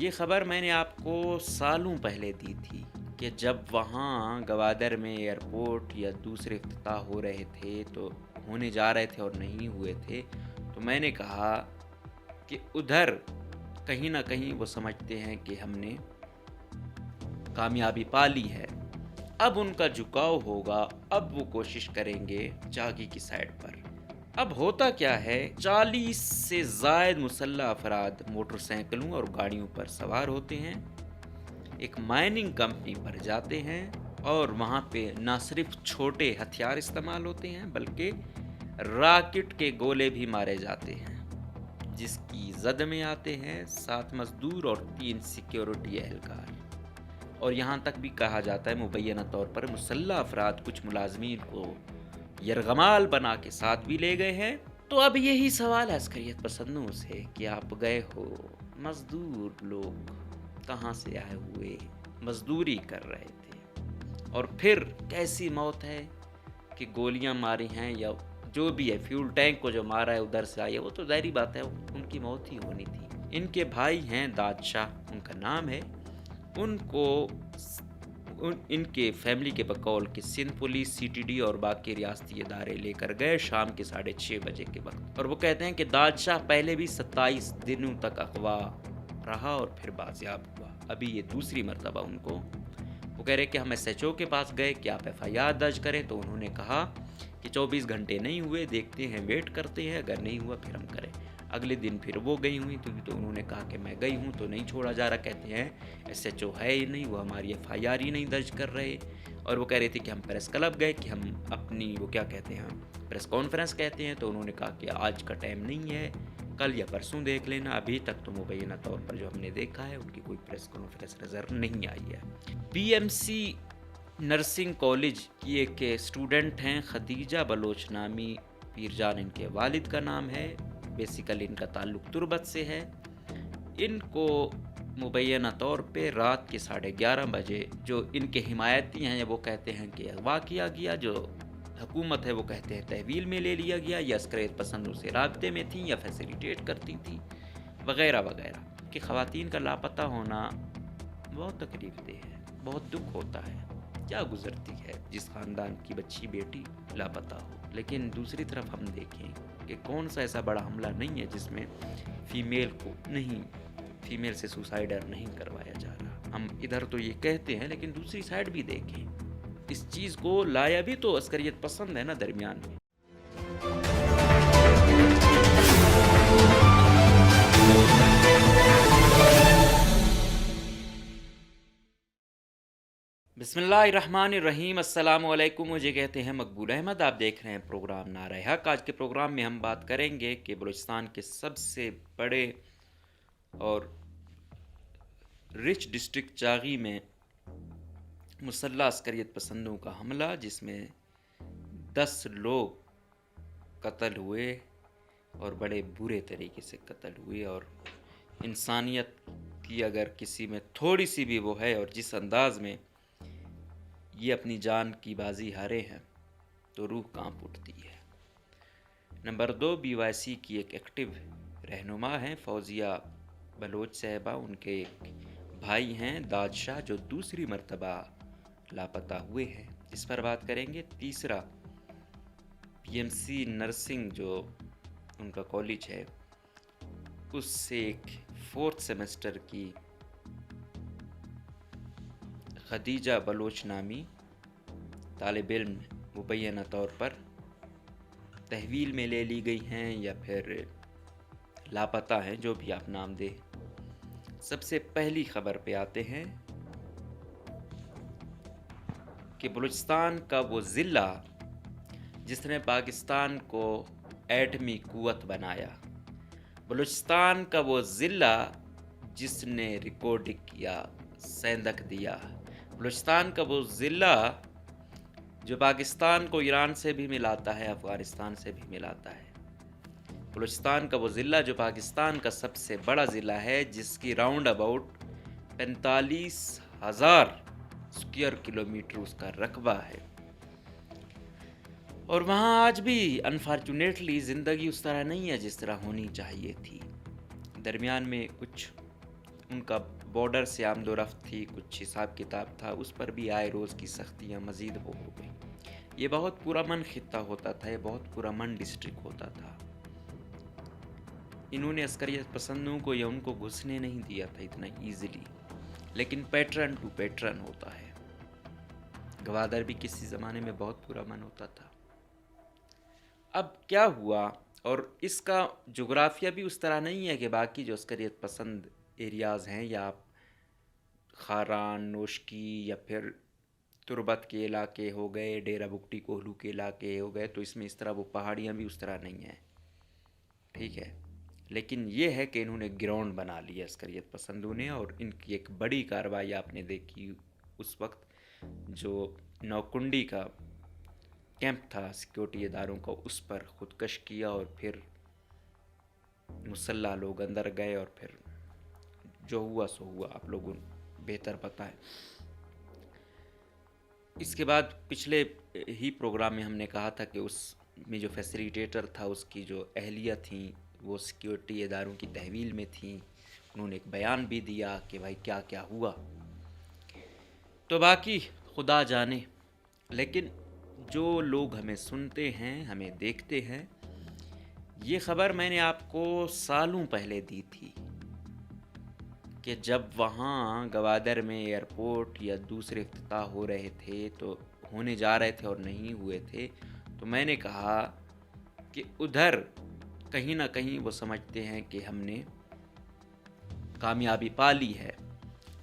یہ خبر میں نے آپ کو سالوں پہلے دی تھی کہ جب وہاں گوادر میں ایئرپورٹ یا دوسرے افتتاح ہو رہے تھے تو ہونے جا رہے تھے اور نہیں ہوئے تھے، تو میں نے کہا کہ ادھر کہیں نہ کہیں وہ سمجھتے ہیں کہ ہم نے کامیابی پا لی ہے، اب ان کا جھکاؤ ہوگا، اب وہ کوشش کریں گے جاگی کی سائڈ پر۔ اب ہوتا کیا ہے، 40 سے زائد مسلح افراد موٹر سائیکلوں اور گاڑیوں پر سوار ہوتے ہیں، ایک مائننگ کمپنی پر جاتے ہیں اور وہاں پہ نہ صرف چھوٹے ہتھیار استعمال ہوتے ہیں بلکہ راکٹ کے گولے بھی مارے جاتے ہیں، جس کی زد میں آتے ہیں 7 مزدور اور 3 سیکیورٹی اہلکار۔ اور یہاں تک بھی کہا جاتا ہے مبینہ طور پر مسلح افراد کچھ ملازمین کو یرغمال بنا کے ساتھ بھی لے گئے ہیں۔ تو اب یہی سوال ہے عسکریت پسندوں سے کہ آپ گئے ہو، مزدور لوگ کہاں سے آئے ہوئے، مزدوری کر رہے تھے، اور پھر کیسی موت ہے کہ گولیاں ماری ہیں یا جو بھی ہے، فیول ٹینک کو جو مارا ہے ادھر سے آئی ہے، وہ تو ظاہری بات ہے ان کی موت ہی ہونی تھی۔ ان کے بھائی ہیں داد شاہ، ان کا نام ہے، ان کو ان کے فیملی کے بقول کہ Sindh police, C T D اور باقی ریاستی ادارے لے کر گئے شام کے 6:30 بجے کے وقت، اور وہ کہتے ہیں کہ داد شاہ پہلے بھی 27 دنوں تک اغوا رہا اور پھر بازیاب ہوا، ابھی یہ دوسری مرتبہ ان کو۔ وہ کہہ رہے کہ ہم ایس ایچ او کے پاس گئے کہ آپ ایف آئی آر درج کریں، تو انہوں نے کہا کہ 24 گھنٹے نہیں ہوئے، دیکھتے ہیں، ویٹ کرتے ہیں، اگر نہیں ہوا پھر ہم کریں۔ اگلے دن پھر وہ گئی ہوئی تو انہوں نے کہا کہ میں گئی ہوں تو نہیں چھوڑا جا رہا، کہتے ہیں ایس ایچ او ہے ہی نہیں، وہ ہماری ایف آئی آر ہی نہیں درج کر رہے۔ اور وہ کہہ رہے تھے کہ ہم پریس کلب گئے کہ ہم اپنی وہ کیا کہتے ہیں پریس کانفرنس کہتے ہیں، تو انہوں نے کہا کہ آج کا ٹائم نہیں ہے، کل یا پرسوں دیکھ لینا، ابھی تک تو مبینہ طور پر جو ہم نے دیکھا ہے ان کی کوئی پریس کانفرنس نظر نہیں آئی ہے۔ B M C nursing college کی ایک اسٹوڈنٹ ہیں خدیجہ بلوچ نامی، پیر جان ان کے والد کا نام ہے، بیسیکلی ان کا تعلق تربت سے ہے۔ ان کو مبینہ طور پہ رات کے 11:30 بجے جو ان کے حمایتی ہیں وہ کہتے ہیں کہ اغوا کیا گیا، جو حکومت ہے وہ کہتے ہیں تحویل میں لے لیا گیا، یا عسکریت پسندوں سے رابطے میں تھیں یا فیسیلیٹیٹ کرتی تھیں وغیرہ وغیرہ۔ کہ خواتین کا لاپتہ ہونا بہت تکلیف دہ ہے، بہت دکھ ہوتا ہے، کیا گزرتی ہے جس خاندان کی بچی بیٹی لاپتہ ہو۔ لیکن دوسری طرف ہم دیکھیں کہ کون سا ایسا بڑا حملہ نہیں ہے جس میں فیمیل سے سوسائڈر نہیں کروایا جا رہا۔ ہم ادھر تو یہ کہتے ہیں لیکن دوسری سائڈ بھی دیکھیں، اس چیز کو لایا بھی تو عسکریت پسند ہے نا درمیان میں۔ بسم اللہ الرحمن الرحیم، السلام علیکم، مجھے کہتے ہیں مقبول احمد، آپ دیکھ رہے ہیں پروگرام نعرہ حق۔ آج کے پروگرام میں ہم بات کریں گے کہ بلوچستان کے سب سے بڑے اور رچ ڈسٹرکٹ چاغی میں مسلح عسکریت پسندوں کا حملہ، جس میں 10 لوگ قتل ہوئے اور بڑے برے طریقے سے قتل ہوئے، اور انسانیت کی اگر کسی میں تھوڑی سی بھی وہ ہے اور جس انداز میں یہ اپنی جان کی بازی ہارے ہیں تو روح کانپ اٹھتی ہے۔ نمبر 2، بی وائی سی کی ایک ایکٹیو رہنما ہیں فوزیہ بلوچ صاحبہ، ان کے ایک بھائی ہیں داد شاہ جو دوسری مرتبہ لاپتہ ہوئے ہیں، اس پر بات کریں گے۔ تیسرا، پی ایم سی نرسنگ جو ان کا کالج ہے، اس سے ایک 4th سیمسٹر کی خدیجہ بلوچ نامی طالب علم مبینہ طور پر تحویل میں لے لی گئی ہیں یا پھر لاپتہ ہیں، جو بھی آپ نام دیں۔ سب سے پہلی خبر پہ آتے ہیں کہ بلوچستان کا وہ ضلع جس نے پاکستان کو ایٹمی قوت بنایا، بلوچستان کا وہ ضلع جس نے ریکارڈنگ کیا، سیندک دیا، بلوچستان کا وہ ضلع جو پاکستان کو ایران سے بھی ملاتا ہے، افغانستان سے بھی ملاتا ہے، بلوچستان کا وہ ضلع جو پاکستان کا سب سے بڑا ضلع ہے، جس کی راؤنڈ اباؤٹ 45,000 اسکوائر کلومیٹر اس کا رقبہ ہے، اور وہاں آج بھی انفارچونیٹلی زندگی اس طرح نہیں ہے جس طرح ہونی چاہیے تھی۔ درمیان میں کچھ ان کا بارڈر سے آمد و رفت تھی، کچھ حساب کتاب تھا، اس پر بھی آئے روز کی سختیاں مزید ہو گئی۔ یہ بہت پرامن خطہ ہوتا تھا، یہ بہت پرامن ڈسٹرکٹ ہوتا تھا۔ انہوں نے عسکریت پسندوں کو یا ان کو گھسنے نہیں دیا تھا اتنا ایزیلی، لیکن پیٹرن ٹو پیٹرن ہوتا ہے۔ گوادر بھی کسی زمانے میں بہت پرامن ہوتا تھا۔ اب کیا ہوا، اور اس کا جغرافیہ بھی اس طرح نہیں ہے کہ باقی جو عسکریت پسند ایریاز ہیں، یا آپ خاران، نوشکی یا پھر تربت کے علاقے ہو گئے، ڈیرہ بگٹی کوہلو کے علاقے ہو گئے، تو اس میں اس طرح وہ پہاڑیاں بھی اس طرح نہیں ہیں، ٹھیک ہے۔ لیکن یہ ہے کہ انہوں نے گراؤنڈ بنا لیا عسکریت پسندوں نے، اور ان کی ایک بڑی کارروائی آپ نے دیکھی اس وقت، جو نوکنڈی کا کیمپ تھا سیکیورٹی اداروں کا، اس پر خودکش کیا، اور پھر مسلح لوگ اندر گئے، اور پھر جو ہوا سو ہوا، آپ لوگوں بہتر پتہ ہے۔ اس کے بعد پچھلے ہی پروگرام میں ہم نے کہا تھا کہ اس میں جو فیسیلیٹیٹر تھا، اس کی جو اہلیہ تھیں وہ سیکیورٹی اداروں کی تحویل میں تھیں۔ انہوں نے ایک بیان بھی دیا کہ بھائی کیا کیا ہوا، تو باقی خدا جانے۔ لیکن جو لوگ ہمیں سنتے ہیں، ہمیں دیکھتے ہیں، یہ خبر میں نے آپ کو سالوں پہلے دی تھی کہ جب وہاں گوادر میں ایئرپورٹ یا دوسرے افتتاح ہو رہے تھے، تو ہونے جا رہے تھے اور نہیں ہوئے تھے، تو میں نے کہا کہ ادھر کہیں نہ کہیں وہ سمجھتے ہیں کہ ہم نے کامیابی پا لی ہے،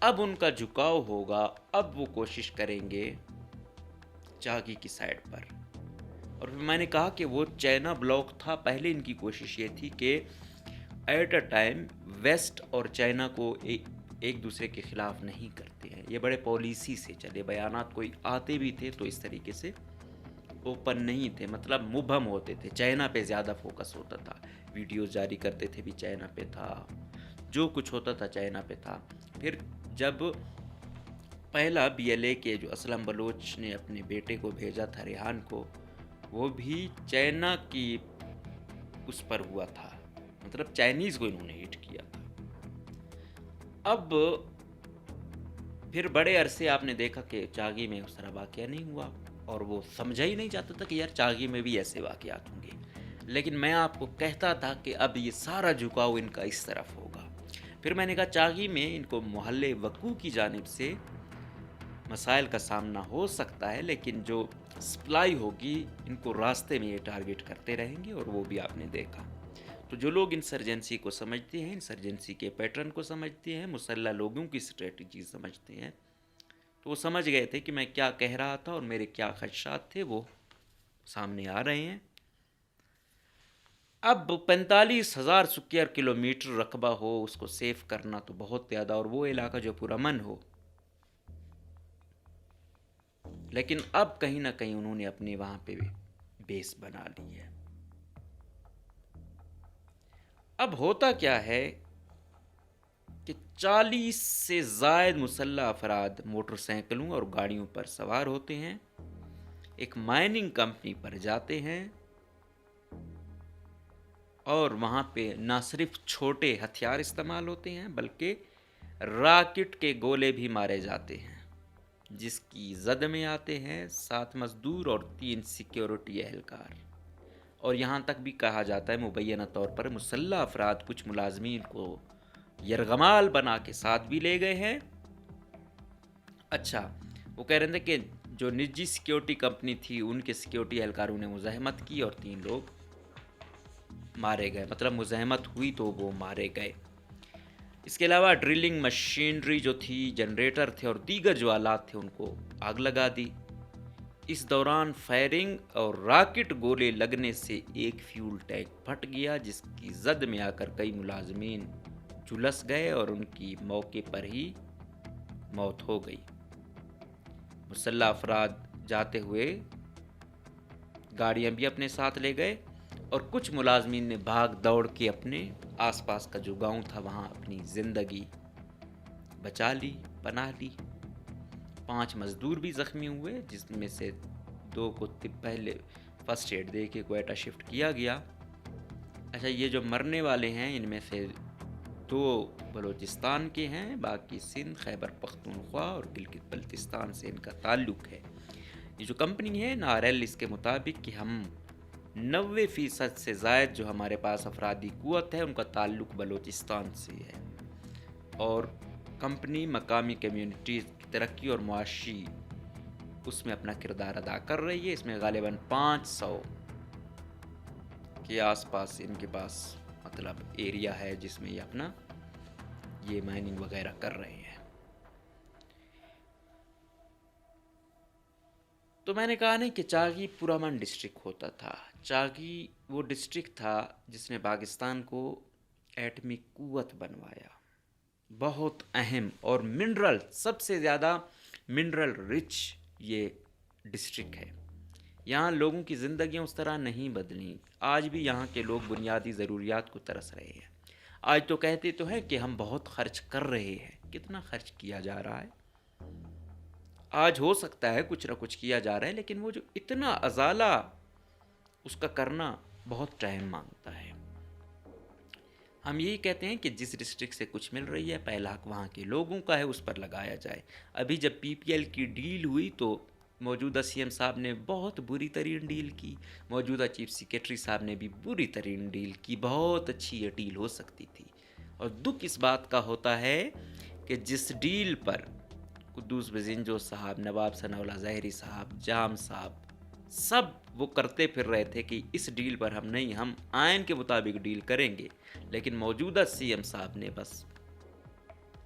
اب ان کا جھکاؤ ہوگا، اب وہ کوشش کریں گے چاگی کی سائڈ پر۔ اور پھر میں نے کہا کہ وہ چائنا بلاک تھا، پہلے ان کی کوشش یہ تھی کہ ایٹ اے ٹائم ویسٹ اور چائنا کو ایک دوسرے کے خلاف نہیں کرتے ہیں، یہ بڑے پالیسی سے چلے، بیانات کوئی آتے بھی تھے تو اس طریقے سے اوپن نہیں تھے، مطلب مبہم ہوتے تھے، چائنا پہ زیادہ فوکس ہوتا تھا، ویڈیوز جاری کرتے تھے بھی چائنا پہ تھا، جو کچھ ہوتا تھا چائنا پہ تھا۔ پھر جب پہلا بی ایل اے کے جو اسلم بلوچ نے اپنے بیٹے کو بھیجا تھا ریحان کو، وہ بھی چائنا کی اس پر ہوا تھا، مطلب چائنیز کو انہوں نے ہٹ کیا تھا۔ اب پھر بڑے عرصے آپ نے دیکھا کہ چاگی میں اس طرح واقعہ نہیں ہوا، اور وہ سمجھا ہی نہیں جاتا تھا کہ یار چاگی میں بھی ایسے واقعات ہوں گے۔ لیکن میں آپ کو کہتا تھا کہ اب یہ سارا جھکاؤ ان کا اس طرف ہوگا۔ پھر میں نے کہا چاگی میں ان کو محلے وقوع کی جانب سے مسائل کا سامنا ہو سکتا ہے، لیکن جو سپلائی ہوگی ان کو راستے میں یہ ٹارگٹ کرتے رہیں گے، اور وہ بھی آپ نے دیکھا۔ تو جو لوگ انسرجنسی کو سمجھتے ہیں، انسرجنسی کے پیٹرن کو سمجھتے ہیں، مسلح لوگوں کی اسٹریٹجی سمجھتے ہیں، تو وہ سمجھ گئے تھے کہ میں کیا کہہ رہا تھا اور میرے کیا خدشات تھے، وہ سامنے آ رہے ہیں۔ اب 45,000 سکوائر کلومیٹر رقبہ ہو، اس کو سیف کرنا تو بہت زیادہ، اور وہ علاقہ جو پرامن ہو، لیکن اب کہیں نہ کہیں انہوں نے اپنے وہاں پہ بیس بنا لی ہے۔ اب ہوتا کیا ہے کہ 40 سے زائد مسلح افراد موٹر سائیکلوں اور گاڑیوں پر سوار ہوتے ہیں، ایک مائننگ کمپنی پر جاتے ہیں، اور وہاں پہ نہ صرف چھوٹے ہتھیار استعمال ہوتے ہیں بلکہ راکٹ کے گولے بھی مارے جاتے ہیں، جس کی زد میں آتے ہیں 7 مزدور اور 3 سیکیورٹی اہلکار۔ اور یہاں تک بھی کہا جاتا ہے مبینہ طور پر مسلح افراد کچھ ملازمین کو یرغمال بنا کے ساتھ بھی لے گئے ہیں۔ اچھا، وہ کہہ رہے تھے کہ جو نجی سیکیورٹی کمپنی تھی ان کے سیکیورٹی اہلکاروں نے مزاحمت کی اور 3 لوگ مارے گئے، مطلب مزاحمت ہوئی تو وہ مارے گئے۔ اس کے علاوہ ڈرلنگ مشینری جو تھی، جنریٹر تھے اور دیگر جو آلات تھے، ان کو آگ لگا دی۔ اس دوران فائرنگ اور راکٹ گولے لگنے سے ایک فیول ٹینک پھٹ گیا، جس کی زد میں آ کر کئی ملازمین جھلس گئے اور ان کی موقع پر ہی موت ہو گئی۔ مسلح افراد جاتے ہوئے گاڑیاں بھی اپنے ساتھ لے گئے، اور کچھ ملازمین نے بھاگ دوڑ کے اپنے آس پاس کا جو گاؤں تھا وہاں اپنی زندگی بچا لی، پناہ لی۔ 5 مزدور بھی زخمی ہوئے، جس میں سے 2 کو پہلے فرسٹ ایڈ دے کے کوئٹہ شفٹ کیا گیا۔ اچھا، یہ جو مرنے والے ہیں ان میں سے 2 بلوچستان کے ہیں، باقی سندھ، خیبر پختونخوا اور گلگت بلتستان سے ان کا تعلق ہے۔ یہ جو کمپنی ہے NRL، اس کے مطابق کہ ہم 90% سے زائد جو ہمارے پاس افرادی قوت ہے ان کا تعلق بلوچستان سے ہے، اور کمپنی مقامی کمیونٹیز کی ترقی اور معاشی اس میں اپنا کردار ادا کر رہی ہے۔ اس میں غالباً 500 کے آس پاس ان کے پاس مطلب ایریا ہے جس میں یہ اپنا یہ مائننگ وغیرہ کر رہے ہیں۔ تو میں نے کہا نہیں کہ چاغی پرامن ڈسٹرکٹ ہوتا تھا۔ چاغی وہ ڈسٹرکٹ تھا جس نے پاکستان کو ایٹمی قوت بنوایا، بہت اہم، اور منرل سب سے زیادہ منرل رچ یہ ڈسٹرکٹ ہے۔ یہاں لوگوں کی زندگیاں اس طرح نہیں بدلیں، آج بھی یہاں کے لوگ بنیادی ضروریات کو ترس رہے ہیں۔ آج تو کہتے تو ہیں کہ ہم بہت خرچ کر رہے ہیں، کتنا خرچ کیا جا رہا ہے؟ آج ہو سکتا ہے کچھ نہ کچھ کیا جا رہا ہے، لیکن وہ جو اتنا ازالہ اس کا کرنا بہت ٹائم مانگتا ہے۔ ہم یہی کہتے ہیں کہ جس ڈسٹرکٹ سے کچھ مل رہی ہے پہلا حق وہاں کے لوگوں کا ہے، اس پر لگایا جائے۔ ابھی جب PPL کی ڈیل ہوئی تو موجودہ CM صاحب نے بہت بری ترین ڈیل کی، موجودہ چیف سیکریٹری صاحب نے بھی بری ترین ڈیل کی، بہت اچھی یہ ڈیل ہو سکتی تھی۔ اور دکھ اس بات کا ہوتا ہے کہ جس ڈیل پر قدوس بزنجو صاحب، نواب ثناء اللہ ظاہری صاحب، جام صاحب سب وہ کرتے پھر رہے تھے کہ اس ڈیل پر ہم نہیں، ہم آئین کے مطابق ڈیل کریں گے، لیکن موجودہ CM صاحب نے بس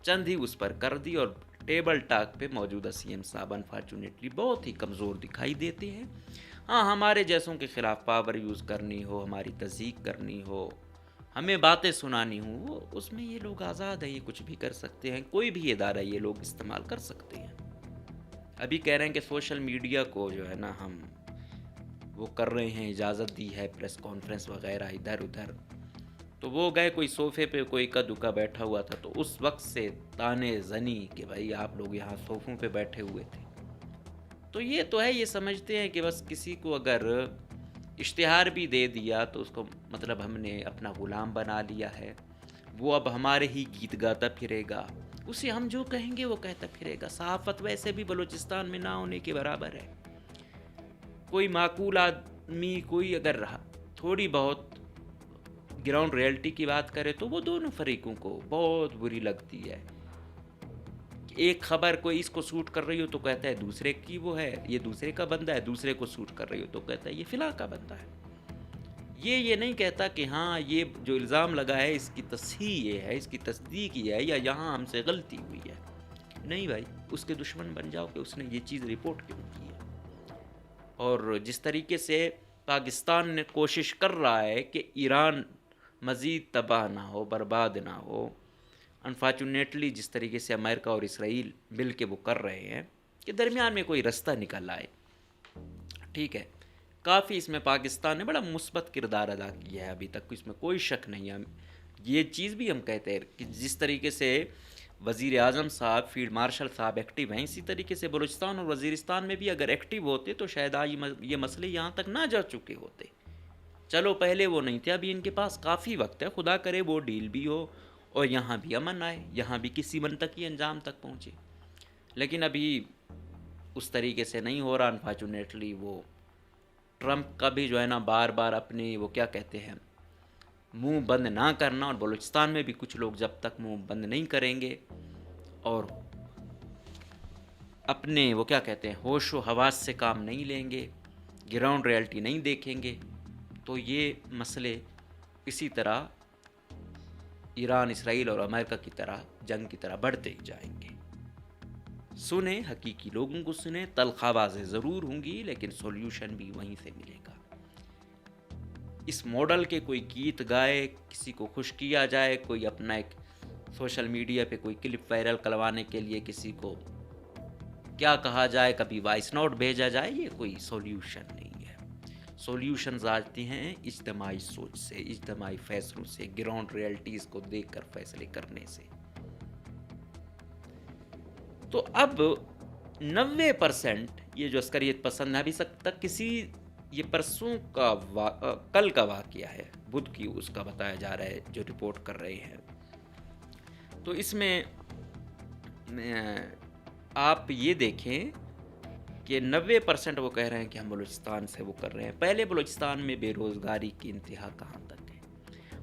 چند ہی اس پر کر دی، اور ٹیبل ٹاک پہ موجودہ CM صاحب انفارچونیٹلی بہت ہی کمزور دکھائی دیتے ہیں۔ ہاں، ہمارے جیسوں کے خلاف پاور یوز کرنی ہو، ہماری تضییق کرنی ہو، ہمیں باتیں سنانی ہوں، وہ اس میں یہ لوگ آزاد ہیں، یہ کچھ بھی کر سکتے ہیں، کوئی بھی ادارہ یہ لوگ استعمال کر سکتے ہیں۔ ابھی کہہ رہے ہیں کہ سوشل میڈیا کو جو ہے نا ہم وہ کر رہے ہیں، اجازت دی ہے، پریس کانفرنس وغیرہ ادھر ادھر، تو وہ گئے کوئی صوفے پہ کوئی کا دکا بیٹھا ہوا تھا، تو اس وقت سے تانے زنی کہ بھائی آپ لوگ یہاں صوفوں پہ بیٹھے ہوئے تھے۔ تو یہ تو ہے، یہ سمجھتے ہیں کہ بس کسی کو اگر اشتہار بھی دے دیا تو اس کو مطلب ہم نے اپنا غلام بنا لیا ہے، وہ اب ہمارے ہی گیت گاتا پھرے گا، اسے ہم جو کہیں گے وہ کہتا پھرے گا۔ صحافت ویسے بھی بلوچستان میں نہ ہونے کے برابر ہے۔ کوئی معقول آدمی کوئی اگر تھوڑی بہت گراؤنڈ ریئلٹی کی بات کرے تو وہ دونوں فریقوں کو بہت بری لگتی ہے۔ ایک خبر کوئی اس کو سوٹ کر رہی ہو تو کہتا ہے دوسرے کی وہ ہے، یہ دوسرے کا بندہ ہے، دوسرے کو سوٹ کر رہی ہو تو کہتا ہے یہ فلاں کا بندہ ہے۔ یہ نہیں کہتا کہ ہاں یہ جو الزام لگا ہے اس کی تصحیح یہ ہے، اس کی تصدیق یہ ہے، یا یہاں ہم سے غلطی ہوئی ہے۔ نہیں بھائی، اس کے دشمن بن جاؤ کہ اس نے یہ چیز رپورٹ کیوں کی ہے۔ اور جس طریقے سے پاکستان نے کوشش کر رہا ہے کہ ایران مزید تباہ نہ ہو، برباد نہ ہو، انفارچونیٹلی جس طریقے سے امریکہ اور اسرائیل مل کے وہ کر رہے ہیں کہ درمیان میں کوئی رستہ نکل آئے، ٹھیک ہے، کافی اس میں پاکستان نے بڑا مثبت کردار ادا کیا ہے، ابھی تک اس میں کوئی شک نہیں ہے۔ یہ چیز بھی ہم کہتے ہیں کہ جس طریقے سے وزیر اعظم صاحب، فیلڈ مارشل صاحب ایکٹیو ہیں، اسی طریقے سے بلوچستان اور وزیرستان میں بھی اگر ایکٹیو ہوتے تو شاید آج یہ مسئلے یہاں تک نہ جا چکے ہوتے۔ چلو پہلے وہ نہیں تھے، ابھی ان کے پاس کافی وقت ہے، خدا کرے وہ ڈیل بھی ہو اور یہاں بھی امن آئے، یہاں بھی کسی منطقی انجام تک پہنچے، لیکن ابھی اس طریقے سے نہیں ہو رہا۔ انفارچونیٹلی وہ ٹرمپ کا بھی جو ہے نا بار بار اپنے وہ کیا کہتے ہیں منہ بند نہ کرنا، اور بلوچستان میں بھی کچھ لوگ جب تک منہ بند نہیں کریں گے اور اپنے وہ کیا کہتے ہیں ہوش و حواس سے کام نہیں لیں گے، گراؤنڈ ریئلٹی نہیں دیکھیں گے، تو یہ مسئلے اسی طرح ایران، اسرائیل اور امریکہ کی طرح جنگ کی طرح بڑھتے ہی جائیں گے۔ سنیں، حقیقی لوگوں کو سنیں، تلخ آوازیں ضرور ہوں گی لیکن سولوشن بھی وہیں سے ملے گا۔ اس ماڈل کے کوئی گیت گائے، کسی کو خوش کیا جائے، کوئی اپنا ایک سوشل میڈیا پہ کوئی کلپ وائرل کروانے کے لیے کسی کو کیا کہا جائے، کبھی وائس نوٹ بھیجا جائے، یہ کوئی سولوشن نہیں ہے۔ سولوشنز آتی ہیں اجتماعی سوچ سے، اجتماعی فیصلوں سے، گراؤنڈ ریئلٹیز کو دیکھ کر فیصلے کرنے سے۔ تو اب 90% یہ جو عسکریت پسند ہے، ابھی تک کسی یہ پرسوں کا کل کا واقعہ ہے، بدھ کی اس کا بتایا جا رہا ہے جو رپورٹ کر رہے ہیں تو اس میں آپ یہ دیکھیں کہ 90% وہ کہہ رہے ہیں کہ ہم بلوچستان سے وہ کر رہے ہیں. پہلے بلوچستان میں بے روزگاری کی انتہا کہاں تک ہے.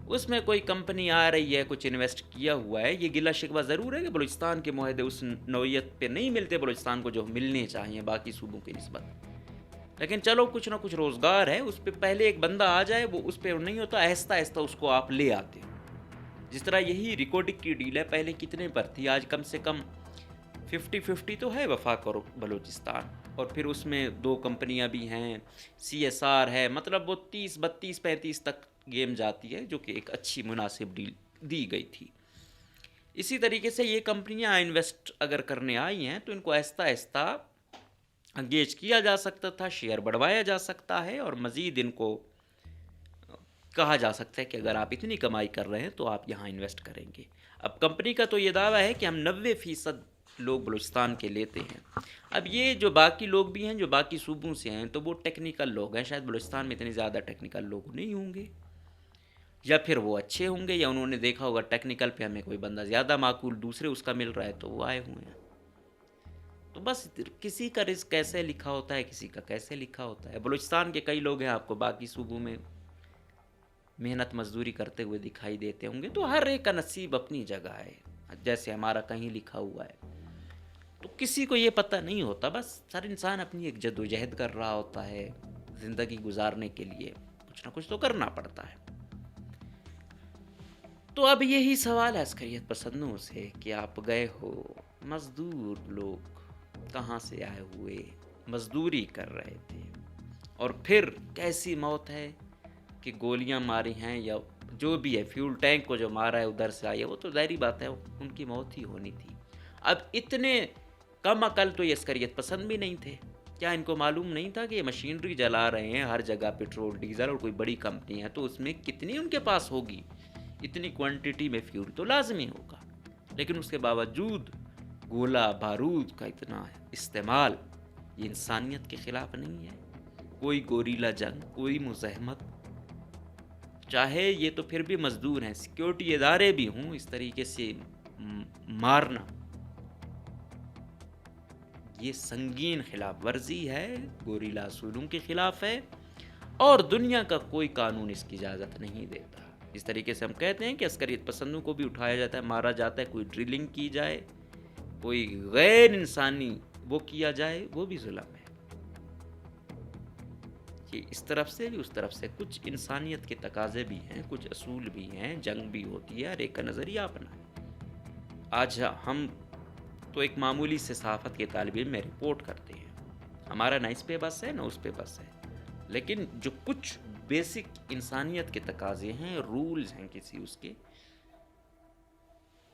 اس میں کوئی کمپنی آ رہی ہے, کچھ انویسٹ کیا ہوا ہے. یہ گلہ شکوہ ضرور ہے کہ بلوچستان کے معاہدے اس نوعیت پہ نہیں ملتے بلوچستان کو جو ملنے چاہیے باقی صوبوں کی نسبت. لیکن چلو کچھ نہ کچھ روزگار ہے, اس پہ پہلے ایک بندہ آ جائے, وہ اس پہ نہیں ہوتا, آہستہ آہستہ اس کو آپ لے آتے ہو. جس طرح یہی ریکارڈنگ کی ڈیل ہے, پہلے کتنے پر تھی, آج کم سے کم 50-50 تو ہے وفاق اور بلوچستان. اور پھر اس میں 2 کمپنیاں بھی ہیں, CSR ہے, مطلب وہ 30-32-35 تک گیم جاتی ہے, جو کہ ایک اچھی مناسب ڈیل دی گئی تھی. اسی طریقے سے یہ کمپنیاں انویسٹ اگر کرنے آئی ہیں تو ان کو آہستہ آہستہ انگیج کیا جا سکتا تھا, شیئر بڑھوایا جا سکتا ہے, اور مزید ان کو کہا جا سکتا ہے کہ اگر آپ اتنی کمائی کر رہے ہیں تو آپ یہاں انویسٹ کریں گے. اب کمپنی کا تو یہ دعویٰ ہے کہ ہم 90% لوگ بلوچستان کے لیتے ہیں. اب یہ جو باقی لوگ بھی ہیں جو باقی صوبوں سے ہیں تو وہ ٹیکنیکل لوگ ہیں, شاید بلوچستان میں اتنے زیادہ ٹیکنیکل لوگ نہیں ہوں گے, یا پھر وہ اچھے ہوں گے, یا انہوں نے دیکھا ہوگا ٹیکنیکل پہ ہمیں کوئی بندہ زیادہ معقول دوسرے اس کا مل رہا ہے تو وہ آئے ہوئے ہیں. تو بس کسی کا رزق کیسے لکھا ہوتا ہے, کسی کا کیسے لکھا ہوتا ہے. بلوچستان کے کئی لوگ ہیں آپ کو باقی صوبوں میں محنت مزدوری کرتے ہوئے دکھائی دیتے ہوں گے. تو ہر ایک کا نصیب اپنی جگہ ہے, جیسے ہمارا کہیں لکھا ہوا ہے. تو کسی کو یہ پتہ نہیں ہوتا, بس ہر انسان اپنی ایک جد و جہد کر رہا ہوتا ہے. زندگی گزارنے کے لیے کچھ نہ کچھ تو کرنا پڑتا ہے. تو اب یہی سوال ہے عسکریت پسندوں سے کہ آپ گئے ہو, مزدور لوگ کہاں سے آئے ہوئے, مزدوری کر رہے تھے, اور پھر کیسی موت ہے کہ گولیاں ماری ہیں یا جو بھی ہے, فیول ٹینک کو جو مارا ہے ادھر سے آئی ہے, وہ تو ظاہری بات ہے ان کی موت ہی ہونی تھی. اب اتنے کم عقل تو یہ عسکریت پسند بھی نہیں تھے. کیا ان کو معلوم نہیں تھا کہ یہ مشینری جلا رہے ہیں ہر جگہ, پیٹرول ڈیزل, اور کوئی بڑی کمپنی ہے تو اس میں کتنی ان کے پاس ہوگی, اتنی کوانٹٹی میں فیول تو لازمی ہوگا. لیکن اس کے باوجود گولہ بارود کا اتنا استعمال, یہ انسانیت کے خلاف نہیں ہے. کوئی گوریلا جنگ, کوئی مزاحمت, چاہے یہ تو پھر بھی مزدور ہیں, سیکیورٹی ادارے بھی ہوں, اس طریقے سے مارنا یہ سنگین خلاف ورزی ہے, گوریلا اصولوں کے خلاف ہے, اور دنیا کا کوئی قانون اس کی اجازت نہیں دیتا. اس طریقے سے ہم کہتے ہیں کہ عسکریت پسندوں کو بھی اٹھایا جاتا ہے, مارا جاتا ہے, کوئی ڈرلنگ کی جائے, کوئی غیر انسانی وہ کیا جائے, وہ بھی ظلم ہے. کہ اس طرف سے بھی اس طرف سے کچھ انسانیت کے تقاضے بھی ہیں, کچھ اصول بھی ہیں, جنگ بھی ہوتی ہے, ہر ایک کا نظریہ اپنا ہے. آج ہم تو ایک معمولی سے صحافت کے طالب علم میں رپورٹ کرتے ہیں, ہمارا نہ اس پہ بس ہے نہ اس پہ بس ہے, لیکن جو کچھ بیسک انسانیت کے تقاضے ہیں, رولز ہیں کسی اس کے,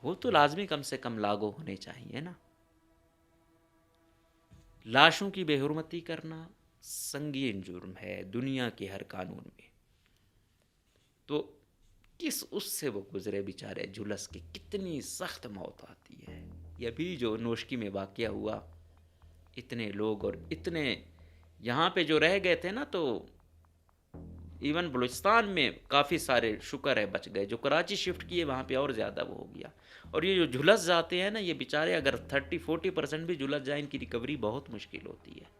وہ تو لازمی کم سے کم لاگو ہونے چاہیے نا. لاشوں کی بے حرمتی کرنا سنگین جرم ہے دنیا کے ہر قانون میں. تو کس اس سے وہ گزرے بیچارے جھلس کے, کتنی سخت موت آتی ہے. یہ بھی جو نوشکی میں واقعہ ہوا, اتنے لوگ اور اتنے یہاں پہ جو رہ گئے تھے نا, تو ایون بلوچستان میں کافی سارے شکر ہے بچ گئے, جو کراچی شفٹ کیے وہاں پہ اور زیادہ وہ ہو گیا. اور یہ جو جھلس جاتے ہیں نا یہ بیچارے, اگر 30-40% بھی جھلس جائیں, ان کی ریکوری بہت مشکل ہوتی ہے.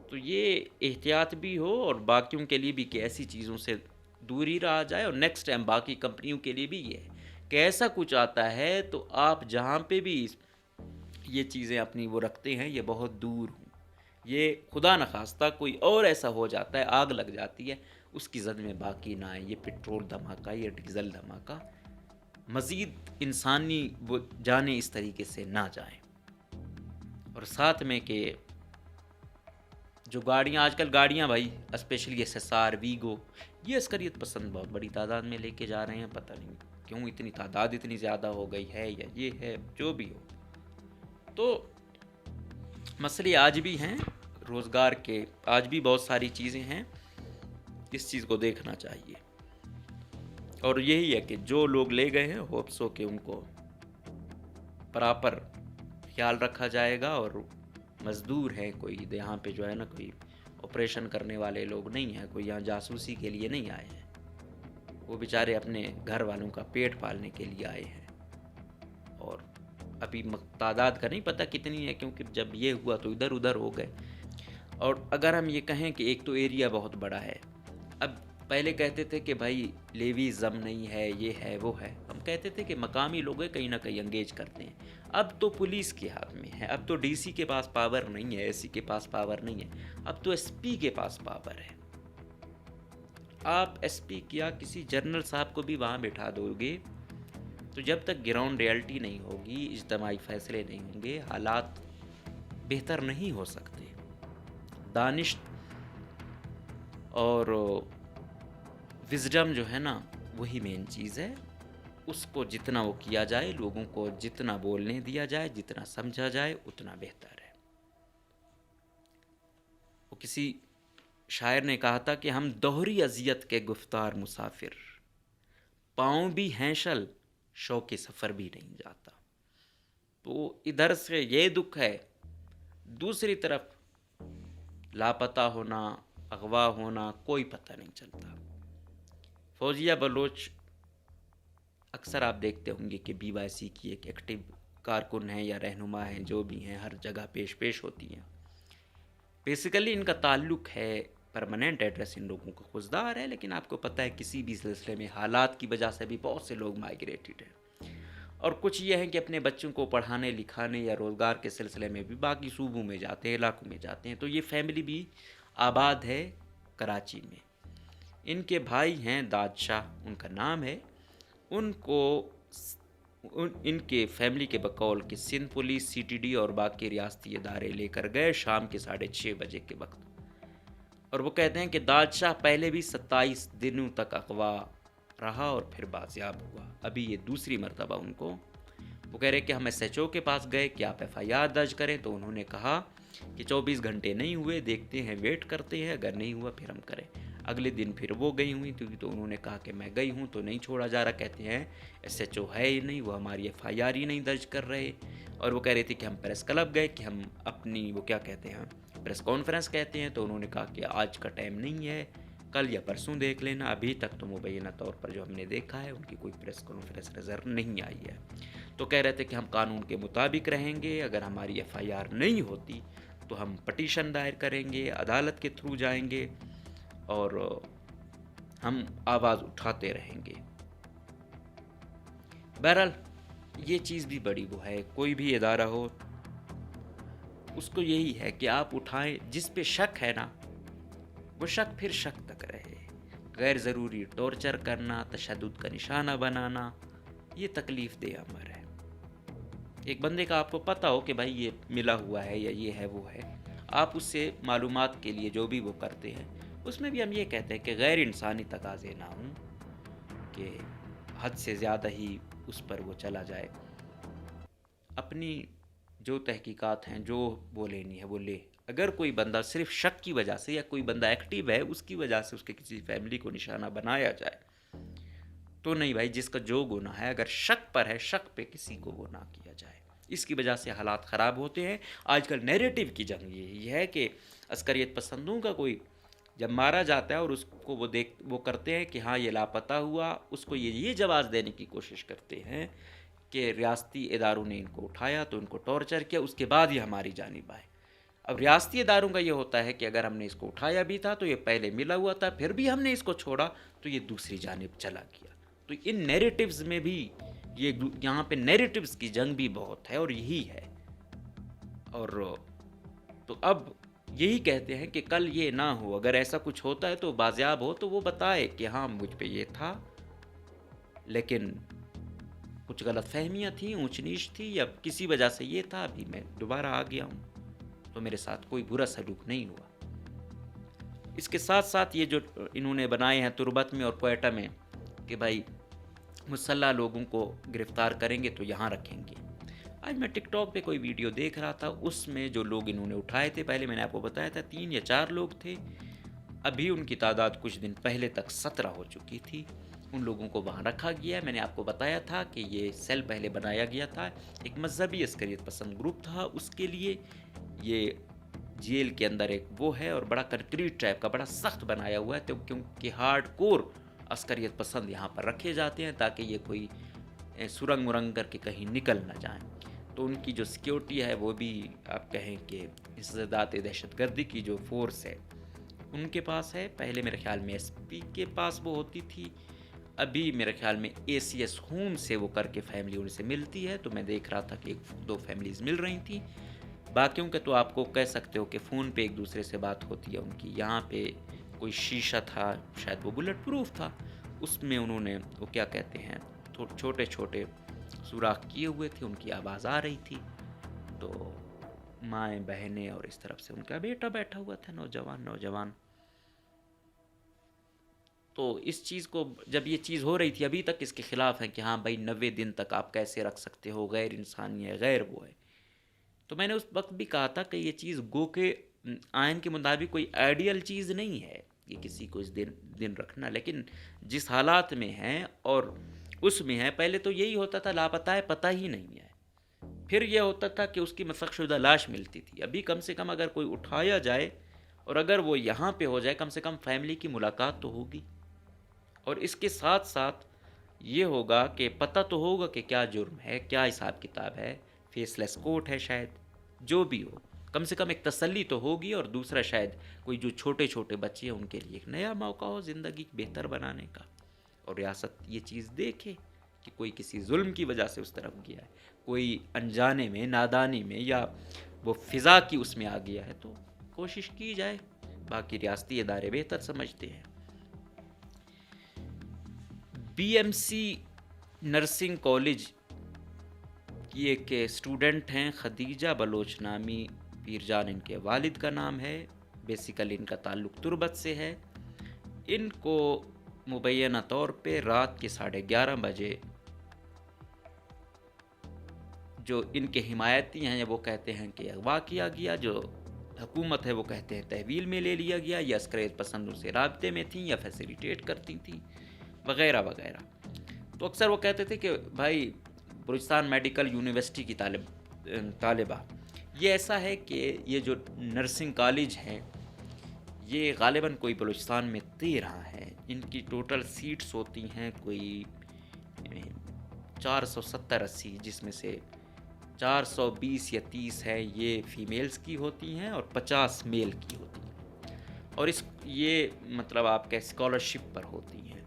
تو یہ احتیاط بھی ہو, اور باقیوں کے لیے بھی کہ ایسی چیزوں سے دوری رہا جائے. اور نیکسٹ ٹائم باقی کمپنیوں کے لیے بھی یہ ہے کہ ایسا کچھ آتا ہے تو آپ جہاں پہ بھی یہ چیزیں اپنی وہ رکھتے ہیں یہ بہت دور ہوں. یہ خدا نخواستہ کوئی اور ایسا ہو جاتا ہے, آگ لگ جاتی ہے, اس کی زد میں باقی نہ آئے. یہ پیٹرول دھماکہ, یہ ڈیزل دھماکہ, مزید انسانی وہ جانیں اس طریقے سے نہ جائیں. اور ساتھ میں کہ جو گاڑیاں آج کل گاڑیاں بھائی اسپیشلی SSR ویگو, یہ عسکریت پسند بہت بڑی تعداد میں لے کے جا رہے ہیں. پتہ نہیں کیوں اتنی تعداد اتنی زیادہ ہو گئی ہے, یا یہ ہے جو بھی ہو. تو مسئلے آج بھی ہیں روزگار کے, آج بھی بہت ساری چیزیں ہیں, اس چیز کو دیکھنا چاہیے. اور یہی ہے کہ جو لوگ لے گئے ہیں ہوپس ہو کہ ان کو پراپر خیال رکھا جائے گا. اور مزدور ہیں, کوئی یہاں پہ جو ہے نا کوئی آپریشن کرنے والے لوگ نہیں ہیں, کوئی یہاں جاسوسی کے لیے نہیں آئے ہیں, وہ بیچارے اپنے گھر والوں کا پیٹ پالنے کے لیے آئے ہیں. ابھی تعداد کا نہیں پتہ کتنی ہے، کیونکہ جب یہ ہوا تو ادھر ادھر ہو گئے. اور اگر ہم یہ کہیں کہ ایک تو ایریا بہت بڑا ہے، اب پہلے کہتے تھے کہ بھائی لیویزم نہیں ہے، یہ ہے وہ ہے، ہم کہتے تھے کہ مقامی لوگ کہیں نہ کہیں انگیج کرتے ہیں. اب تو پولیس کے ہاتھ میں ہے، اب تو ڈی سی کے پاس پاور نہیں ہے، ایس سی کے پاس پاور نہیں ہے، اب تو ایس پی کے پاس پاور ہے. آپ ایس پی کیا کسی جنرل صاحب کو بھی وہاں بٹھا دو گے تو جب تک گراؤنڈ ریالٹی نہیں ہوگی، اجتماعی فیصلے نہیں ہوں گے، حالات بہتر نہیں ہو سکتے. دانش اور وزڈم جو ہے نا وہی مین چیز ہے. اس کو جتنا وہ کیا جائے، لوگوں کو جتنا بولنے دیا جائے، جتنا سمجھا جائے، اتنا بہتر ہے. وہ کسی شاعر نے کہا تھا کہ ہم دوہری اذیت کے گفتار مسافر، پاؤں بھی ہیں شل شوق سفر بھی نہیں جاتا. تو ادھر سے یہ دکھ ہے، دوسری طرف لاپتہ ہونا، اغوا ہونا، کوئی پتہ نہیں چلتا. فوزیہ بلوچ اکثر آپ دیکھتے ہوں گے کہ بی وائی سی کی ایک ایکٹیو کارکن ہیں یا رہنما ہیں، جو بھی ہیں ہر جگہ پیش ہوتی ہیں. بیسیکلی ان کا تعلق ہے پرماننٹ ایڈریس ان لوگوں کا خزدار ہے، لیکن آپ کو پتہ ہے کسی بھی سلسلے میں حالات کی وجہ سے بھی بہت سے لوگ مائگریٹڈ ہیں. اور کچھ یہ ہیں کہ اپنے بچوں کو پڑھانے لکھانے یا روزگار کے سلسلے میں بھی باقی صوبوں میں جاتے ہیں، علاقوں میں جاتے ہیں. تو یہ فیملی بھی آباد ہے کراچی میں. ان کے بھائی ہیں داد شاہ ان کا نام ہے. ان کو ان کے فیملی کے بقول کہ Sindh police, C T D اور باقی ریاستی ادارے لے کر گئے شام کے 6:30 بجے کے وقت. اور وہ کہتے ہیں کہ داد شاہ پہلے بھی 27 دنوں تک اغوا رہا اور پھر بازیاب ہوا. ابھی یہ دوسری مرتبہ ان کو وہ کہہ رہے کہ ہم ایس ایچ او کے پاس گئے کہ آپ ایف آئی آر درج کریں، تو انہوں نے کہا کہ 24 گھنٹے نہیں ہوئے، دیکھتے ہیں، ویٹ کرتے ہیں، اگر نہیں ہوا پھر ہم کریں. اگلے دن پھر وہ گئی ہوئی تھی تو انہوں نے کہا کہ میں گئی ہوں تو نہیں چھوڑا جا رہا. کہتے ہیں ایس ایچ او ہے ہی نہیں، وہ ہماری ایف آئی آر ہی نہیں درج کر رہے. اور وہ کہہ رہی تھی کہ ہم پریس کلب گئے کہ ہم اپنی وہ کیا کہتے ہیں پریس کانفرنس کہتے ہیں، تو انہوں نے کہا کہ آج کا ٹائم نہیں ہے، کل یا پرسوں دیکھ لینا. ابھی تک تو مبینہ طور پر جو ہم نے دیکھا ہے ان کی کوئی پریس کانفرنس نظر نہیں آئی ہے. تو کہہ رہے تھے کہ ہم قانون کے مطابق رہیں گے، اگر ہماری ایف آئی آر نہیں ہوتی تو ہم پٹیشن دائر کریں گے، عدالت کے تھرو جائیں گے اور ہم آواز اٹھاتے رہیں گے. بہرحال یہ چیز بھی بڑی وہ ہے، کوئی بھی ادارہ ہو اس کو یہی ہے کہ آپ اٹھائیں، جس پہ شک ہے نا وہ شک پھر شک تک رہے. غیر ضروری ٹورچر کرنا، تشدد کا نشانہ بنانا، یہ تکلیف دہ امر ہے. ایک بندے کا آپ کو پتہ ہو کہ بھائی یہ ملا ہوا ہے یا یہ ہے وہ ہے، آپ اس سے معلومات کے لیے جو بھی وہ کرتے ہیں اس میں بھی ہم یہ کہتے ہیں کہ غیر انسانی تقاضے نہ ہوں کہ حد سے زیادہ ہی اس پر وہ چلا جائے. اپنی جو تحقیقات ہیں، جو وہ لینی ہے وہ لے. اگر کوئی بندہ صرف شک کی وجہ سے یا کوئی بندہ ایکٹیو ہے اس کی وجہ سے اس کے کسی فیملی کو نشانہ بنایا جائے تو نہیں بھائی، جس کا جو گناہ ہے اگر شک پر ہے، شک پہ کسی کو وہ نہ کیا جائے. اس کی وجہ سے حالات خراب ہوتے ہیں. آج کل نیریٹو کی جنگ یہی ہے کہ عسکریت پسندوں کا کوئی جب مارا جاتا ہے اور اس کو وہ کرتے ہیں کہ ہاں یہ لاپتہ ہوا، اس کو یہ جواز دینے کی کوشش کرتے ہیں کہ ریاستی اداروں نے ان کو اٹھایا تو ان کو ٹارچر کیا، اس کے بعد یہ ہماری جانب آئے. اب ریاستی اداروں کا یہ ہوتا ہے کہ اگر ہم نے اس کو اٹھایا بھی تھا تو یہ پہلے ملا ہوا تھا، پھر بھی ہم نے اس کو چھوڑا تو یہ دوسری جانب چلا گیا. تو ان نیریٹیوز میں بھی یہاں پہ نیریٹیوز کی جنگ بھی بہت ہے اور یہی ہے. اور تو اب یہی کہتے ہیں کہ کل یہ نہ ہو، اگر ایسا کچھ ہوتا ہے تو بازیاب ہو تو وہ بتائے کہ ہاں مجھ پہ یہ تھا لیکن کچھ غلط فہمیاں تھیں، اونچ نیچ تھی یا کسی وجہ سے یہ تھا، ابھی میں دوبارہ آ گیا ہوں تو میرے ساتھ کوئی برا سلوک نہیں ہوا. اس کے ساتھ ساتھ یہ جو انہوں نے بنائے ہیں تربت میں اور کوئٹہ میں کہ بھائی مسلح لوگوں کو گرفتار کریں گے تو یہاں رکھیں گے. آج میں ٹک ٹاک پہ کوئی ویڈیو دیکھ رہا تھا، اس میں جو لوگ انہوں نے اٹھائے تھے، پہلے میں نے آپ کو بتایا تھا 3 یا 4 لوگ تھے، ابھی ان کی تعداد کچھ دن پہلے تک 17 ہو چکی تھی. ان لوگوں کو وہاں رکھا گیا. میں نے آپ کو بتایا تھا کہ یہ سیل پہلے بنایا گیا تھا، ایک مذہبی عسکریت پسند گروپ تھا، اس کے لیے یہ جیل کے اندر ایک وہ ہے اور بڑا کنکریٹ ٹائپ کا بڑا سخت بنایا ہوا ہے تو کیونکہ ہارڈ کور عسکریت پسند یہاں پر رکھے جاتے ہیں تاکہ یہ کوئی سرنگ مرنگ کر کے کہیں نکل نہ جائیں. تو ان کی جو سیکیورٹی ہے وہ بھی آپ کہیں کہ انسداد دہشت گردی کی جو فورس ہے ان کے پاس ہے. پہلے میرے خیال میں ایس پی کے پاس وہ ہوتی تھی, ابھی میرے خیال میں اے سی ایس ہوم سے وہ کر کے فیملی ان سے ملتی ہے. تو میں دیکھ رہا تھا کہ 1-2 فیملیز مل رہی تھیں. باقیوں کے تو آپ کو کہہ سکتے ہو کہ فون پہ ایک دوسرے سے بات ہوتی ہے ان کی. یہاں پہ کوئی شیشہ تھا, شاید وہ بلٹ پروف تھا, اس میں انہوں نے وہ کیا کہتے ہیں چھوٹے چھوٹے سوراخ کیے ہوئے تھے, ان کی آواز آ رہی تھی. تو مائیں بہنیں اور اس طرف سے ان کا بیٹا بیٹھا ہوا تھا, نوجوان. تو اس چیز کو جب یہ چیز ہو رہی تھی ابھی تک اس کے خلاف ہے کہ ہاں بھائی 90 دن تک آپ کیسے رکھ سکتے ہو, غیر انسانی ہے, غیر وہ ہے. تو میں نے اس وقت بھی کہا تھا کہ یہ چیز گو کہ آئین کے مطابق کوئی آئیڈیل چیز نہیں ہے کہ کسی کو اس دن رکھنا, لیکن جس حالات میں ہیں اور اس میں ہے, پہلے تو یہی ہوتا تھا لاپتہ ہے پتہ ہی نہیں ہے, پھر یہ ہوتا تھا کہ اس کی مسخ شدہ لاش ملتی تھی. ابھی کم سے کم اگر کوئی اٹھایا جائے اور اگر وہ یہاں پہ ہو جائے, کم سے کم فیملی کی ملاقات تو ہوگی, اور اس کے ساتھ ساتھ یہ ہوگا کہ پتہ تو ہوگا کہ کیا جرم ہے, کیا حساب کتاب ہے, فیس لیس کورٹ ہے, شاید جو بھی ہو, کم سے کم ایک تسلی تو ہوگی. اور دوسرا شاید کوئی جو چھوٹے چھوٹے بچے ہیں ان کے لیے ایک نیا موقع ہو زندگی بہتر بنانے کا, اور ریاست یہ چیز دیکھے کہ کوئی کسی ظلم کی وجہ سے اس طرف گیا ہے, کوئی انجانے میں, نادانی میں, یا وہ فضا کی اس میں آ گیا ہے, تو کوشش کی جائے. باقی ریاستی ادارے بہتر سمجھتے ہیں. B M C nursing college کی ایک اسٹوڈنٹ ہیں خدیجہ بلوچ نامی, پیر جان ان کے والد کا نام ہے, بیسیکلی ان کا تعلق تربت سے ہے. ان کو مبینہ طور پہ رات کے 11:30 بجے جو ان کے حمایتی ہیں وہ کہتے ہیں کہ اغوا کیا گیا, جو حکومت ہے وہ کہتے ہیں تحویل میں لے لیا گیا, یا عسکریت پسندوں سے رابطے میں تھیں, یا فیسیلیٹیٹ کرتی تھیں, وغیرہ وغیرہ. تو اکثر وہ کہتے تھے کہ بھائی بلوچستان میڈیکل یونیورسٹی کی طالبہ, یہ ایسا ہے کہ یہ جو نرسنگ کالج ہیں یہ غالباً کوئی بلوچستان میں 13 ہیں. ان کی ٹوٹل سیٹس ہوتی ہیں کوئی 470-80, جس میں سے 420 یا 30 ہے یہ فیمیلز کی ہوتی ہیں اور 50 میل کی ہوتی ہیں, اور یہ مطلب آپ کے اسکالرشپ پر ہوتی ہیں,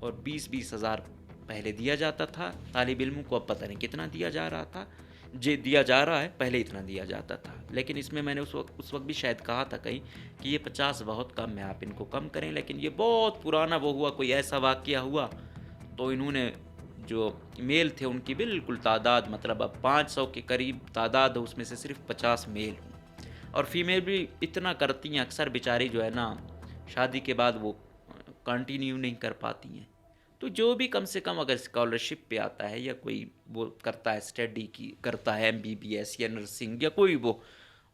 اور 20-20 ہزار پہلے دیا جاتا تھا طالب علموں کو, اب پتہ نہیں کتنا دیا جا رہا تھا, دیا جا رہا ہے, پہلے اتنا دیا جاتا تھا. لیکن اس میں نے اس وقت بھی شاید کہا تھا کہیں کہ یہ 50 بہت کم ہے, آپ ان کو کم کریں. لیکن یہ بہت پرانا وہ ہوا, کوئی ایسا واقعہ ہوا تو انہوں نے جو میل تھے ان کی بالکل تعداد, مطلب اب 500 کے قریب تعداد ہے, اس میں سے صرف 50 میل ہوں, اور فیمیل بھی اتنا کرتی ہیں اکثر بیچاری جو ہے نا شادی کے بعد وہ کنٹینیو نہیں کر پاتی ہیں. تو جو بھی کم سے کم اگر اسکالرشپ پہ آتا ہے یا کوئی وہ کرتا ہے اسٹڈی کی کرتا ہے MBBS یا نرسنگ یا کوئی وہ,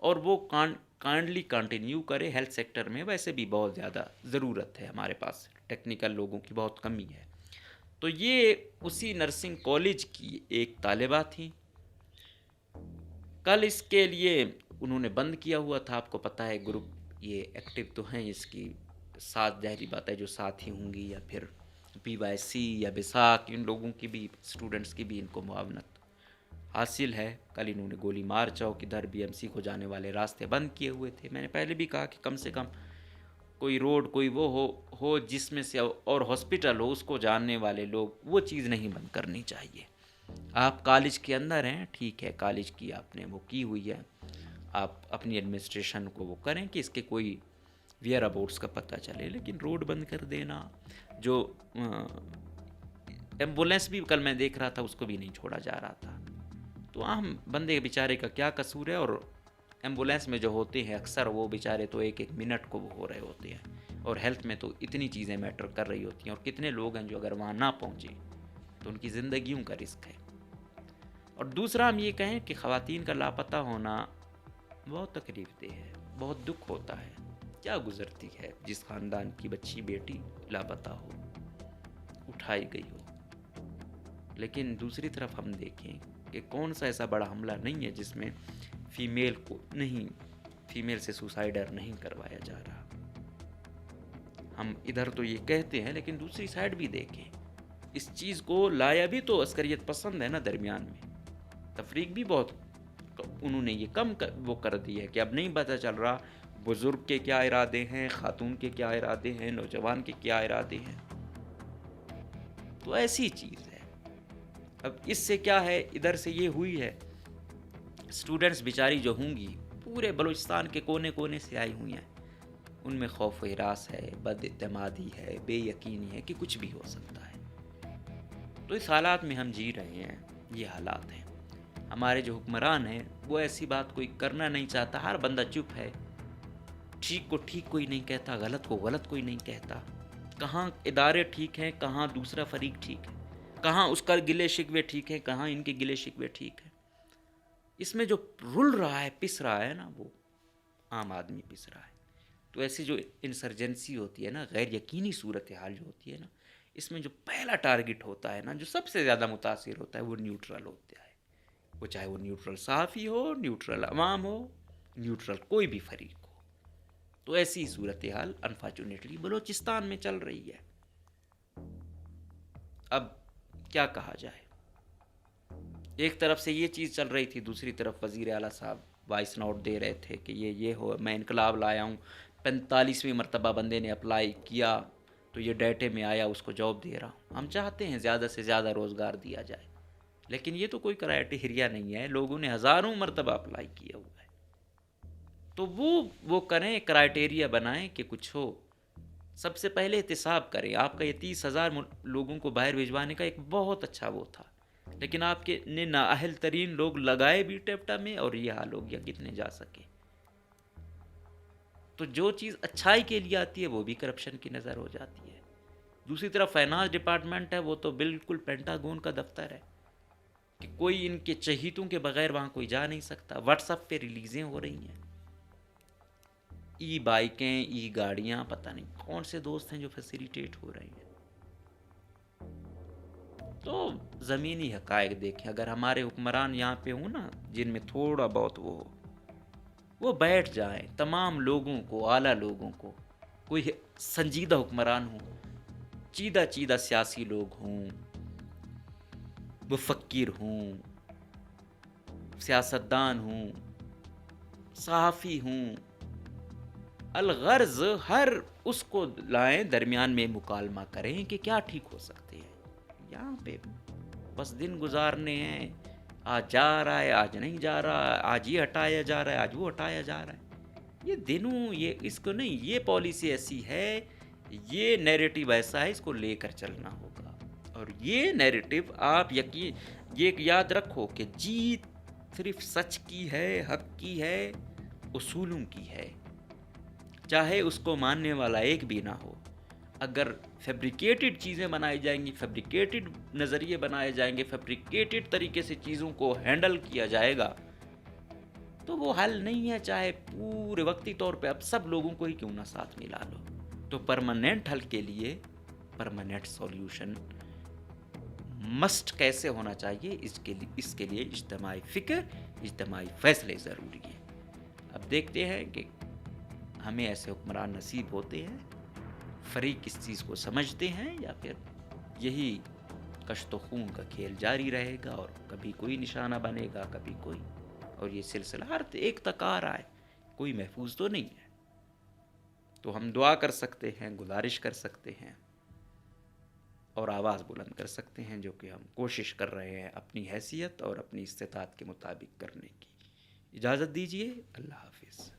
اور وہ کائنڈلی کنٹینیو کرے ہیلتھ سیکٹر میں. ویسے بھی بہت زیادہ ضرورت ہے, ہمارے پاس ٹیکنیکل لوگوں کی بہت کمی ہے. تو یہ اسی نرسنگ کالج کی ایک طالبہ تھیں. کل اس کے لیے انہوں نے بند کیا ہوا تھا, آپ کو پتہ ہے گروپ یہ ایکٹیو تو ہیں اس کی, ساتھ ظاہری بات ہے جو ساتھی ہوں گی, یا پھر PYC یا بیساکھ, ان لوگوں کی بھی اسٹوڈنٹس کی بھی ان کو معاونت حاصل ہے. کل انہوں نے گولی مار چوک ادھر BMC کو جانے والے راستے بند کیے ہوئے تھے. میں نے پہلے بھی کہا کہ کم سے کم کوئی روڈ کوئی وہ ہو جس میں سے, اور ہاسپٹل ہو, اس کو جاننے والے لوگ, وہ چیز نہیں بند کرنی چاہیے. آپ کالج کے اندر ہیں, ٹھیک ہے, کالج کی آپ نے وہ کی ہوئی ہے, آپ اپنی ایڈمنسٹریشن کو وہ کریں کہ اس کے کوئی ویئر اباؤٹس کا پتہ چلے. لیکن روڈ بند کر دینا, جو ایمبولینس بھی کل میں دیکھ رہا تھا اس کو بھی نہیں چھوڑا جا رہا تھا. تو عام بندے بیچارے کا کیا قصور ہے, اور ایمبولینس میں جو ہوتے ہیں اکثر وہ بیچارے تو ایک منٹ کو وہ ہو رہے ہوتے ہیں, اور ہیلتھ میں تو اتنی چیزیں میٹر کر رہی ہوتی ہیں, اور کتنے لوگ ہیں جو اگر وہاں نہ پہنچے تو ان کی زندگیوں کا رسک ہے. اور دوسرا ہم یہ کہیں کہ خواتین کا لاپتہ ہونا بہت تکلیف دہ ہے, بہت دکھ ہوتا ہے. کیا گزرتی ہے جس خاندان کی بچی بیٹی لاپتہ ہو, اٹھائی گئی ہو. لیکن دوسری طرف ہم دیکھیں کہ کون سا ایسا بڑا حملہ نہیں ہے جس میں فیمیل سے سوسائڈر نہیں کروایا جا رہا. ہم ادھر تو یہ کہتے ہیں, لیکن دوسری سائیڈ بھی دیکھیں, اس چیز کو لایا بھی تو عسکریت پسند ہے نا درمیان میں. تفریق بھی بہت انہوں نے یہ کم وہ کر دی ہے کہ اب نہیں پتہ چل رہا بزرگ کے کیا ارادے ہیں، خاتون کے کیا ارادے ہیں، نوجوان کے کیا ارادے ہیں. تو ایسی چیز ہے. اب اس سے کیا ہے، ادھر سے یہ ہوئی ہے، اسٹوڈنٹس بیچاری جو ہوں گی پورے بلوچستان کے کونے کونے سے آئی ہوئی ہیں، ان میں خوف و ہراس ہے، بد اعتمادی ہے، بے یقینی ہے کہ کچھ بھی ہو سکتا ہے. تو اس حالات میں ہم جی رہے ہیں، یہ حالات ہیں. ہمارے جو حکمران ہیں وہ ایسی بات کوئی کرنا نہیں چاہتا، ہر بندہ چپ ہے، ٹھیک کو ٹھیک کوئی نہیں کہتا، غلط کو غلط کوئی نہیں کہتا. کہاں ادارے ٹھیک ہیں، کہاں دوسرا فریق ٹھیک ہے، کہاں اس کا گلے شکوے ٹھیک ہیں، کہاں ان کے گلے شکوے ٹھیک ہیں. اس میں جو رل رہا ہے، پس رہا ہے نا، وہ عام آدمی پس رہا ہے. تو ایسی جو انسرجنسی ہوتی ہے نا، غیر یقینی صورتحال جو ہوتی ہے نا، اس میں جو پہلا ٹارگٹ ہوتا ہے نا، جو سب سے زیادہ متاثر ہوتا ہے، وہ نیوٹرل ہوتا ہے. وہ چاہے وہ نیوٹرل صحافی ہو، نیوٹرل عوام ہو، نیوٹرل کوئی بھی فریق ہو. تو ایسی صورتحال انفارچونیٹلی بلوچستان میں چل رہی ہے. اب کیا کہا جائے، ایک طرف سے یہ چیز چل رہی تھی، دوسری طرف وزیر اعلیٰ صاحب وائس نوٹ دے رہے تھے کہ یہ ہو، میں انقلاب لایا ہوں، 45ویں مرتبہ بندے نے اپلائی کیا تو یہ ڈیٹے میں آیا، اس کو جاب دے رہا ہوں. ہم چاہتے ہیں زیادہ سے زیادہ روزگار دیا جائے، لیکن یہ تو کوئی کرائٹیریا نہیں ہے، لوگوں نے ہزاروں مرتبہ اپلائی کیا ہوا ہے. تو وہ کریں، کرائٹیریا بنائیں کہ کچھ ہو. سب سے پہلے احتساب کریں. آپ کا یہ 30,000 لوگوں کو باہر بھجوانے کا ایک بہت اچھا وہ تھا، لیکن آپ کے نے نااہل ترین لوگ لگائے بھی ٹیپٹا میں، اور یہ حال ہو گیا کتنے جا سکے. تو جو چیز اچھائی کے لیے آتی ہے وہ بھی کرپشن کی نظر ہو جاتی ہے. دوسری طرف فائنانس ڈپارٹمنٹ ہے، وہ تو بالکل پینٹاگون کا دفتر ہے کہ کوئی ان کے چہیتوں کے بغیر وہاں کوئی جا نہیں سکتا. واٹس ایپ پہ ریلیزیں ہو رہی ہیں، ای بائکیں، ای گاڑیاں، پتہ نہیں کون سے دوست ہیں جو فیسیلیٹیٹ ہو رہی ہیں. تو زمینی حقائق دیکھیں. اگر ہمارے حکمران یہاں پہ ہوں نا، جن میں تھوڑا بہت وہ بیٹھ جائیں، تمام لوگوں کو، اعلیٰ لوگوں کو، کوئی سنجیدہ حکمران ہوں، چیدہ سیاسی لوگ ہوں، مفکر ہوں، سیاستدان ہوں، صحافی ہوں، الغرض ہر اس کو لائیں، درمیان میں مکالمہ کریں کہ کیا ٹھیک ہو سکتے ہیں. یہاں پہ بس دن گزارنے ہیں، آج جا رہا ہے، آج نہیں جا رہا، آج یہ ہٹایا جا رہا ہے، آج وہ ہٹایا جا رہا ہے. یہ دنوں، یہ اس کو نہیں، یہ پالیسی ایسی ہے، یہ نیریٹو ایسا ہے، اس کو لے کر چلنا ہوگا. اور یہ نیریٹو آپ یہ یاد رکھو کہ جیت صرف سچ کی ہے، حق کی ہے، اصولوں کی ہے، چاہے اس کو ماننے والا ایک بھی نہ ہو. اگر فیبریکیٹڈ چیزیں بنائی جائیں گی، فیبریکیٹڈ نظریے بنائے جائیں گے، فیبریکیٹڈ طریقے سے چیزوں کو ہینڈل کیا جائے گا، تو وہ حل نہیں ہے. چاہے پورے وقتی طور پہ اب سب لوگوں کو ہی کیوں نہ ساتھ ملا لو. تو پرماننٹ حل کے لیے پرماننٹ سولوشن مسٹ کیسے ہونا چاہیے، اس کے لیے اجتماعی فکر، اجتماعی فیصلے ضروری ہیں. اب دیکھتے ہیں کہ ہمیں ایسے حکمران نصیب ہوتے ہیں، فریق اس چیز کو سمجھتے ہیں، یا پھر یہی کشت و خون کا کھیل جاری رہے گا، اور کبھی کوئی نشانہ بنے گا، کبھی کوئی، اور یہ سلسلہ ہر ایک تک آ رہا ہے. کوئی محفوظ تو نہیں ہے. تو ہم دعا کر سکتے ہیں، گزارش کر سکتے ہیں، اور آواز بلند کر سکتے ہیں، جو کہ ہم کوشش کر رہے ہیں اپنی حیثیت اور اپنی استطاعت کے مطابق کرنے کی. اجازت دیجیے. اللہ حافظ.